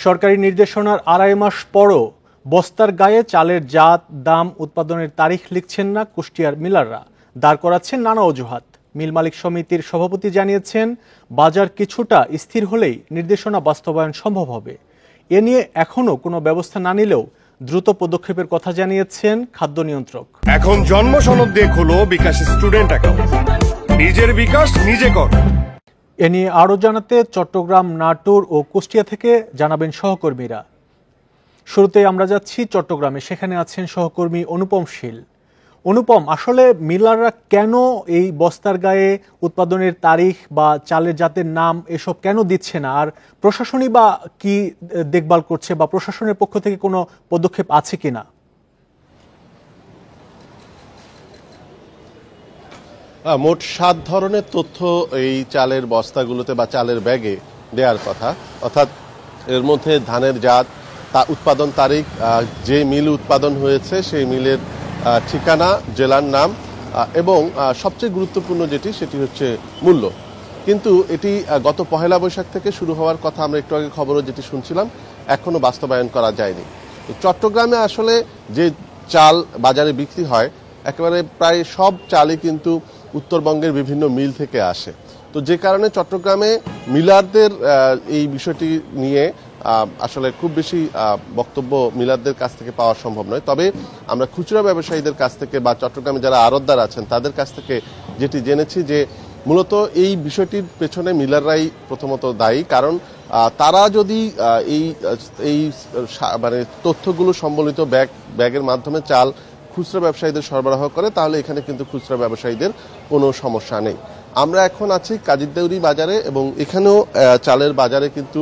সরকারি নির্দেশনার আড়াই মাস পরও বস্তার গায়ে চালের জাত, দাম, উৎপাদনের তারিখ লিখছেন না কুষ্টিয়ার মিলাররা। দাঁড় করাচ্ছেন নানা অজুহাত। মিল মালিক সমিতির সভাপতি জানিয়েছেন, বাজার কিছুটা স্থির হলেই নির্দেশনা বাস্তবায়ন সম্ভব হবে। এ নিয়ে এখনো কোনো ব্যবস্থা না নিলেও দ্রুত পদক্ষেপের কথা জানিয়েছেন খাদ্য নিয়ন্ত্রক। এখন জন্ম সনদ দিয়ে খোলো বিকাশ স্টুডেন্ট অ্যাকাউন্ট, নিজের বিকাশ নিজে কর। এ নিয়ে আরও জানাতে চট্টগ্রাম, নাটোর ও কুষ্টিয়া থেকে জানাবেন সহকর্মীরা। শুরুতে আমরা যাচ্ছি চট্টগ্রামে, সেখানে আছেন সহকর্মী অনুপম শীল। অনুপম, আসলে মিলাররা কেন এই বস্তার গায়ে উৎপাদনের তারিখ বা চালের জাতের নাম এসব কেন দিচ্ছে না, আর প্রশাসনই বা কি দেখভাল করছে বা প্রশাসনের পক্ষ থেকে কোনো পদক্ষেপ আছে কিনা? মোট 7 ধরনের তথ্য এই চালের বস্তাগুলোতে বা চালের ব্যাগে দেওয়ার কথা। অর্থাৎ এর মধ্যে ধানের জাত, উৎপাদন তারিখ, যে মিল উৎপাদন হয়েছে সেই মিলের ঠিকানা, জেলার নাম এবং সবচেয়ে গুরুত্বপূর্ণ যেটি সেটি হচ্ছে মূল্য। কিন্তু এটি গত পহেলা বৈশাখ থেকে শুরু হওয়ার কথা, আমরা একটু আগে খবরও যেটি শুনছিলাম, এখনো বাস্তবায়ন করা যায়নি। চট্টগ্রামে আসলে যে চাল বাজারে বিক্রি হয়, একেবারে প্রায় সব চালই কিন্তু উত্তরবঙ্গের বিভিন্ন মিল থেকে আসে। তো যে কারণে চট্টগ্রামে মিলারদের এই বিষয়টি নিয়ে আসলে খুব বেশি বক্তব্য মিলারদের কাছ থেকে পাওয়া সম্ভব নয়। তবে আমরা খুচরা ব্যবসায়ীদের কাছ থেকে বা চট্টগ্রামে যারা আড়তদার আছেন তাদের কাছ থেকে যেটি জেনেছি যে মূলত এই বিষয়টির পেছনে মিলাররাই প্রথমত দায়ী। কারণ তারা যদি এই মানে তথ্যগুলো সম্বলিত ব্যাগের মাধ্যমে চাল খুচরা ব্যবসায়ীদের সরবরাহ করে, তাহলে এখানে কিন্তু খুচরা ব্যবসায়ীদের কোনো সমস্যা নেই। আমরা এখন আছি কাজিরদেউরি বাজারে এবং এখানেও চালের বাজারে কিন্তু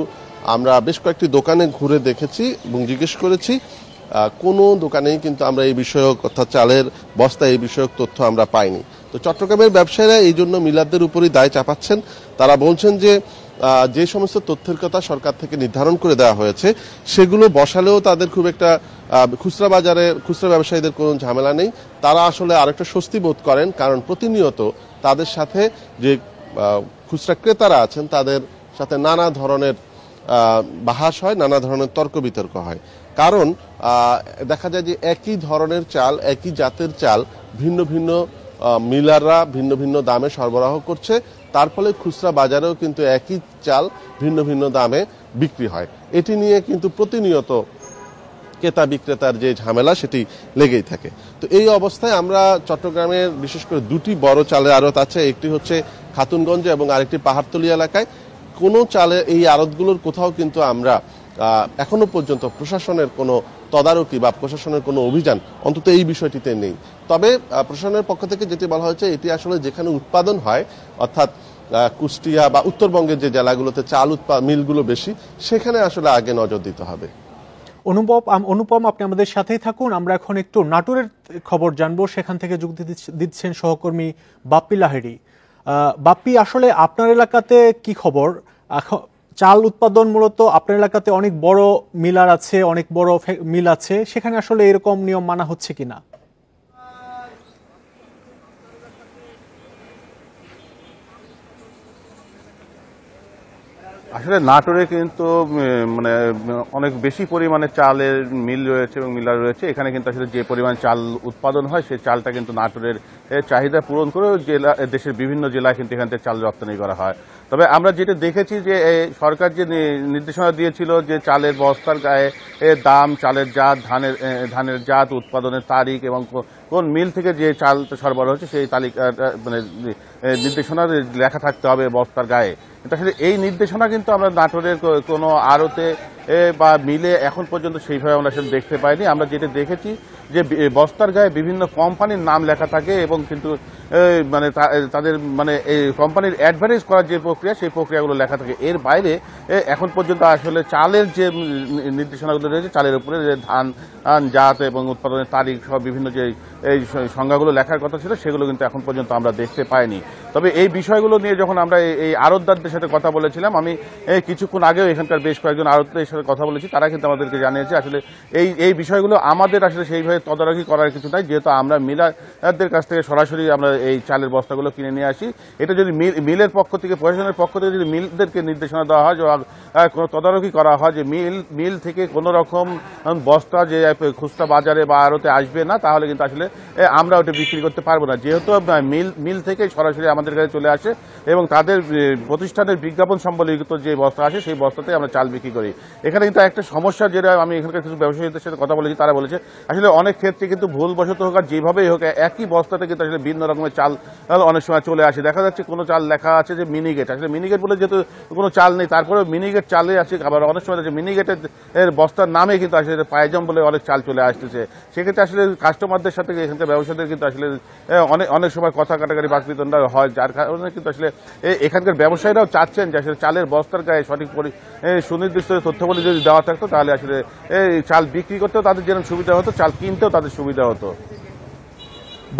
আমরা বেশ কয়েকটি দোকানে ঘুরে দেখেছি এবং জিজ্ঞেস করেছি, কোনো দোকানেই কিন্তু আমরা এই বিষয়ক অর্থাৎ চালের বস্তা এই বিষয়ক তথ্য আমরা পাইনি। তো চট্টগ্রামের ব্যবসায়ীরা এই জন্য মিলারদের উপরই দায় চাপাচ্ছেন। তারা বলছেন যে সমস্ত তথ্যের কথা সরকার থেকে নির্ধারণ করে দেওয়া হয়েছে সেগুলো বসালেও তাদের খুব একটা খুচরা ব্যবসায়ীদের কোনো ঝামেলা নেই। তারা আসলে আরেকটা স্বস্তি বোধ করেন, কারণ প্রতিনিয়ত তাদের সাথে যে খুচরা ক্রেতারা আছেন তাদের সাথে নানা ধরনের বাহাস হয়, নানা ধরনের তর্ক বিতর্ক হয়। কারণ দেখা যায় যে একই ধরনের চাল, একই জাতের চাল ভিন্ন ভিন্ন মিলাররা ভিন্ন ভিন্ন দামে সরবরাহ করছে। তার ফলে খুচরা বাজারেও কিন্তু একই চাল ভিন্ন ভিন্ন দামে বিক্রি হয়। এটি নিয়ে কিন্তু প্রতিনিয়ত ক্রেতা বিক্রেতার যে ঝামেলা সেটি লেগেই থাকে। তো এই অবস্থায় আমরা চট্টগ্রামের বিশেষ করে দুটি বড় চালের আড়ত আছে, একটি হচ্ছে খাতুনগঞ্জে এবং আরেকটি পাহাড়তলী এলাকায়। কোনো চালের এই আড়তগুলোর কোথাও কিন্তু আমরা এখনো পর্যন্ত প্রশাসনের কোনো তদারকি বা প্রশাসনের কোনো অভিযান অন্তত এই বিষয়টিতে নেই। তবে প্রশাসনের পক্ষ থেকে যেটি বলা হয়েছে, এটি আসলে যেখানে উৎপাদন হয় অর্থাৎ কুষ্টিয়া বা উত্তরবঙ্গের যে জেলাগুলোতে চাল মিলগুলো বেশি, সেখানে আসলে আগে নজর দিতে হবে। অনুপম, আপনি আমাদের সাথেই থাকুন। আমরা এখন একটু নাটোরের খবর জানবো। সেখান থেকে যোগ দিচ্ছেন সহকর্মী বাপ্পি লাহিড়ী। বাপ্পি, আসলে আপনার এলাকাতে কি খবর? চাল উৎপাদন মূলত আপনার এলাকাতে অনেক বড় মিলার আছে, অনেক বড় মিল আছে, সেখানে আসলে এরকম নিয়ম মানা হচ্ছে কিনা? আসলে নাটোরে কিন্তু মানে অনেক বেশি পরিমাণে চালের মিল রয়েছে এবং মিলার রয়েছে। এখানে কিন্তু আসলে যে পরিমাণ চাল উৎপাদন হয় সেই চালটা কিন্তু নাটোরের চাহিদা পূরণ করে দেশের বিভিন্ন জেলায় কিন্তু এখান থেকে চাল রপ্তানি করা হয়। তবে আমরা যেটা দেখেছি যে সরকার যে নির্দেশনা দিয়েছিল যে চালের বস্তার গায়ে দাম, চালের জাত, ধানের জাত, উৎপাদনের তারিখ এবং কোন মিল থেকে যে চাল সরবরাহ হচ্ছে সেই তালিকা মানে নির্দেশনা লেখা থাকতে হবে বস্তার গায়ে। কিন্তু আসলে এই নির্দেশনা কিন্তু আমরা নাটোরের কোনো আড়তে বা মিলে এখন পর্যন্ত সেইভাবে আমরা আসলে দেখতে পাইনি। আমরা যেটা দেখেছি যে বস্তার গায়ে বিভিন্ন কোম্পানির নাম লেখা থাকে এবং কিন্তু মানে তাদের মানে এই কোম্পানির অ্যাডভার্টাইজ করার যে প্রক্রিয়া সেই প্রক্রিয়াগুলো লেখা থাকে। এর বাইরে এখন পর্যন্ত আসলে চালের যে নির্দেশনাগুলো রয়েছে, চালের উপরে যে ধান জাত এবং উৎপাদনের তারিখ সব বিভিন্ন যে এই সংজ্ঞাগুলো লেখার কথা ছিল সেগুলো কিন্তু এখন পর্যন্ত আমরা দেখতে পাইনি। তবে এই বিষয়গুলো নিয়ে যখন আমরা এই আড়তদারদের সাথে কথা বলেছিলাম, আমি কিছুক্ষণ আগেও এখানকার বেশ কয়েকজন আড়তদারের সাথে কথা বলেছি, তারা কিন্তু আমাদেরকে জানিয়েছে আসলে এই বিষয়গুলো আমাদের আসলে সেইভাবে তদারকি করার কিছু নাই, যেহেতু আমরা মিলারদের কাছ থেকে সরাসরি আমরা এই চালের বস্তাগুলো কিনে নিয়ে আসি। এটা যদি মিলের পক্ষ থেকে, প্রশাসনের পক্ষ থেকে যদি মিলদেরকে নির্দেশনা দেওয়া হয়, কোনো তদারকি করা হয় যে মিল থেকে কোনো রকম বস্তা যে খুচরা বাজারে বা আড়তে আসবে না, তাহলে কিন্তু আসলে আমরা ওটা বিক্রি করতে পারবো না। যেহেতু মিল থেকে সরাসরি আমাদের কাছে চলে আসে এবং তাদের প্রতিষ্ঠানের বিজ্ঞাপন সম্বলিত যে বস্তা আসে সেই বস্তাতে আমরা চাল বিক্রি করি। এখানে কিন্তু একটা সমস্যা, যেটা আমি এখানকার কিছু ব্যবসায়ীদের সাথে কথা বলেছি, তারা বলেছে আসলে অনেক ক্ষেত্রে কিন্তু ভুলবশত হোক আর যেভাবেই হোক একই বস্তাতে কিন্তু আসলে ভিন্ন রকমের চাল অনেক সময় চলে আসে। দেখা যাচ্ছে কোনো চাল লেখা আছে যে মিনিগেট, আসলে মিনিগেট বলে যেহেতু কোনো চাল নেই, তারপরেও মিনিগেট চালে আসে। আবার অনেক সময় আছে মিনিগেটের বস্তার নামে কিন্তু আসলে পায়জাম বলে অনেক চাল চলে আসতেছে। সেক্ষেত্রে আসলে কাস্টমারদের সাথে এখানকার ব্যবসায়ীদের কিন্তু আসলে অনেক সময় কথা কাটাকাটি বাকবিতণ্ডা হয়, যার কারণে কিন্তু আসলে এখানকার ব্যবসায়ীরাও চাচ্ছেন যে আসলে চালের বস্তার গায়ে সঠিক সুনির্দিষ্ট তথ্যবলী যদি দেওয়া থাকতো, তাহলে আসলে চাল বিক্রি করতেও তাদের যেরকম সুবিধা হতো, চাল কিনতেও তাদের সুবিধা হতো।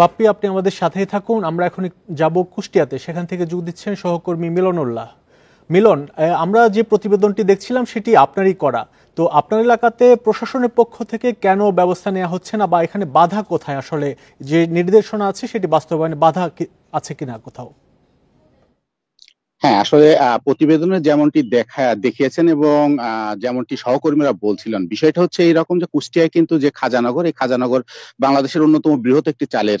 বাপ্পি, আপনি আমাদের সাথেই থাকুন। আমরা এখন যাব কুষ্টিয়াতে, সেখান থেকে যোগ দিচ্ছেন সহকর্মী মিলনুল্লাহ। মিলন, আমরা যে প্রতিবেদনটি দেখছিলাম সেটি আপনারই করা, তো আপনার এলাকাতে প্রশাসনের পক্ষ থেকে কেন ব্যবস্থা নেওয়া হচ্ছে না, বা এখানে বাধা কোথায়? আসলে যে নির্দেশনা আছে সেটি বাস্তবায়নে বাধা আছে কিনা কোথাও? হ্যাঁ, আসলে প্রতিবেদনে যেমনটি দেখিয়েছেন এবং যেমনটি সহকর্মীরা বলছিলেন, বিষয়টা হচ্ছে এইরকম যে কুষ্টিয়ায় কিন্তু যে খাজানগর, এই খাজানগর বাংলাদেশের অন্যতম বৃহৎ একটি চালের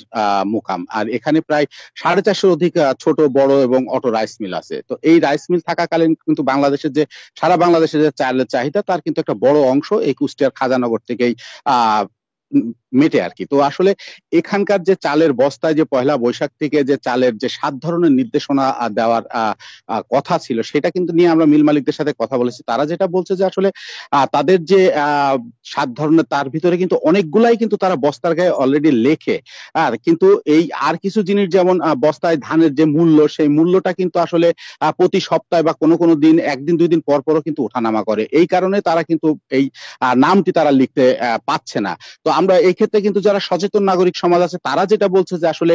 মোকাম। আর এখানে প্রায় 450 অধিক ছোট বড় এবং অটো রাইস মিল আছে। তো এই রাইস মিল থাকাকালীন কিন্তু সারা বাংলাদেশের যে চালের চাহিদা, তার কিন্তু একটা বড় অংশ এই কুষ্টিয়ার খাজানগর থেকেই মেটে আর কি। তো আসলে এখানকার যে চালের বস্তায় যে পয়লা বৈশাখ থেকে যে চালের যে 7 ধরনের নির্দেশনা দেওয়ার কথা ছিল, সেটা কিন্তু নিয়ে আমরা মিল মালিকদের সাথে কথা বলেছি। তারা যেটা বলছে যে আসলে তাদের যে 7 ধরনের, তার ভিতরে কিন্তু অনেকগুলাই কিন্তু তারা বস্তার গায়ে অলরেডি লেখে। আর কিন্তু এই আর কিছু জিনিস, যেমন বস্তায় ধানের যে মূল্য, সেই মূল্যটা কিন্তু আসলে প্রতি সপ্তাহে বা কোনো দিন 1 দিন 2 দিন পর পরও কিন্তু ওঠানামা করে। এই কারণে তারা কিন্তু এই নামটি তারা লিখতে পাচ্ছে না। তো আমরা এই ক্ষেত্রে কিন্তু যারা সচেতন নাগরিক সমাজ আছে, তারা যেটা বলছে যে আসলে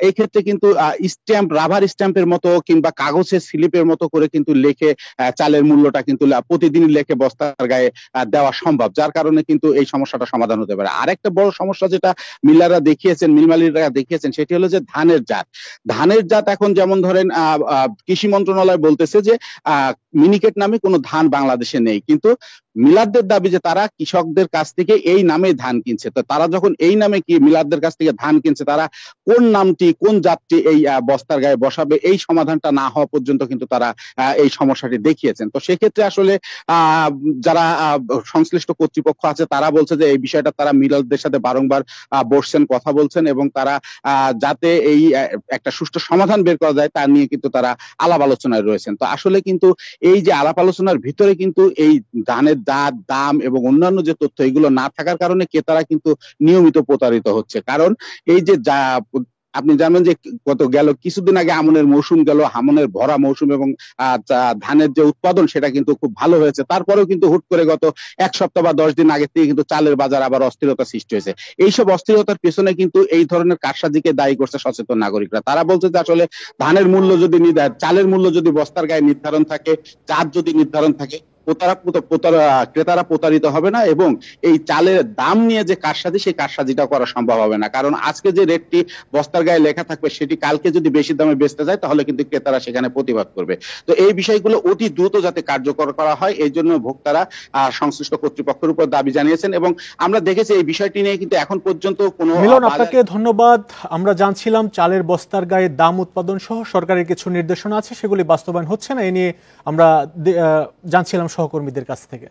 এই ক্ষেত্রে কিন্তু স্ট্যাম্প, রাবার স্ট্যাম্পের মতো কিংবা কাগজের স্লিপের মতো করে কিন্তু লিখে চালের মূল্যটা কিন্তু প্রতিদিন লিখে বস্তার গায়ে দেওয়া সম্ভব, যার কারণে কিন্তু এই সমস্যাটা সমাধান হতে পারে। আরেকটা বড় সমস্যা যেটা মিল মালিকরা দেখিয়েছেন, সেটি হলো যে ধানের জাত এখন যেমন ধরেন কৃষি মন্ত্রণালয় বলতেছে যে মিনিকেট নামে কোনো ধান বাংলাদেশে নেই, কিন্তু মিলারদের দাবি যে তারা কৃষকদের কাছ থেকে এই নামে ধান কিনছে। তো তারা যখন এই নামে মিলারদের কাছ থেকে ধান কিনছে, তারা কোন নামটি, কোন জাতটি এই বস্তার গায়ে বসাবে, এই সমাধানটা না হওয়া পর্যন্ত কিন্তু তারা এই সমস্যাটি দেখিয়েছেন। তো সেক্ষেত্রে আসলে যারা সংশ্লিষ্ট কর্তৃপক্ষ আছে, তারা বলছে যে এই বিষয়টা তারা মিলারদের সাথে বারংবার বসছেন, কথা বলছেন, এবং তারা যাতে এই একটা সুষ্ঠু সমাধান বের করা যায়, তা নিয়ে কিন্তু তারা আলাপ আলোচনায় রয়েছেন। তো আসলে কিন্তু এই যে আলাপ আলোচনার ভিতরে কিন্তু এই ধানের জাত, দাম এবং অন্যান্য যে তথ্য, এগুলো না থাকার কারণে ক্রেতারা কিন্তু নিয়মিত প্রতারিত হচ্ছে। কারণ এই যে আপনি জানেন যে কিছুদিন আগে আমনের মৌসুম গেল, আমনের ভরা মৌসুম, এবং ধানের যে উৎপাদন সেটা কিন্তু খুব ভালো হয়েছে। তারপরেও কিন্তু হুট করে গত 1 সপ্তাহ বা 10 দিন আগে থেকে কিন্তু চালের বাজার আবার অস্থিরতা সৃষ্টি হয়েছে। এইসব অস্থিরতার পেছনে কিন্তু এই ধরনের কারসাজিকে দায়ী করছে সচেতন নাগরিকরা। তারা বলছে যে আসলে চালের মূল্য যদি বস্তার গায়ে নির্ধারণ থাকে, জাত যদি নির্ধারণ থাকে, ক্রেতারা প্রতারিত হবে না, এবং এই চালের দাম নিয়ে যে কারসাজি, সেই কারসাজিটা করা সম্ভব হবে না। কারণ আজকে যে রেটটি বস্তার গায়ে লেখা থাকবে, সেটি কালকে যদি বেশি দামে বেচতে যায়, তাহলে কিন্তু ক্রেতারা সেখানে প্রতিবাদ করবে। তো এই বিষয়গুলো অতি দ্রুত যাতে কার্যকর করা হয়, এই জন্য ভোক্তারা সংশ্লিষ্ট কর্তৃপক্ষের উপর দাবি জানিয়েছেন। এবং আমরা দেখেছি এই বিষয়টি নিয়ে কিন্তু এখন পর্যন্ত কোনো। মিলন, আপনাকে ধন্যবাদ। আমরা জানছিলাম চালের বস্তার গায়ে দাম উৎপাদন সহ সরকারের কিছু নির্দেশনা আছে, সেগুলি বাস্তবায়ন হচ্ছে না, এ নিয়ে আমরা জানছিলাম সহকর্মীদের কাছ থেকে।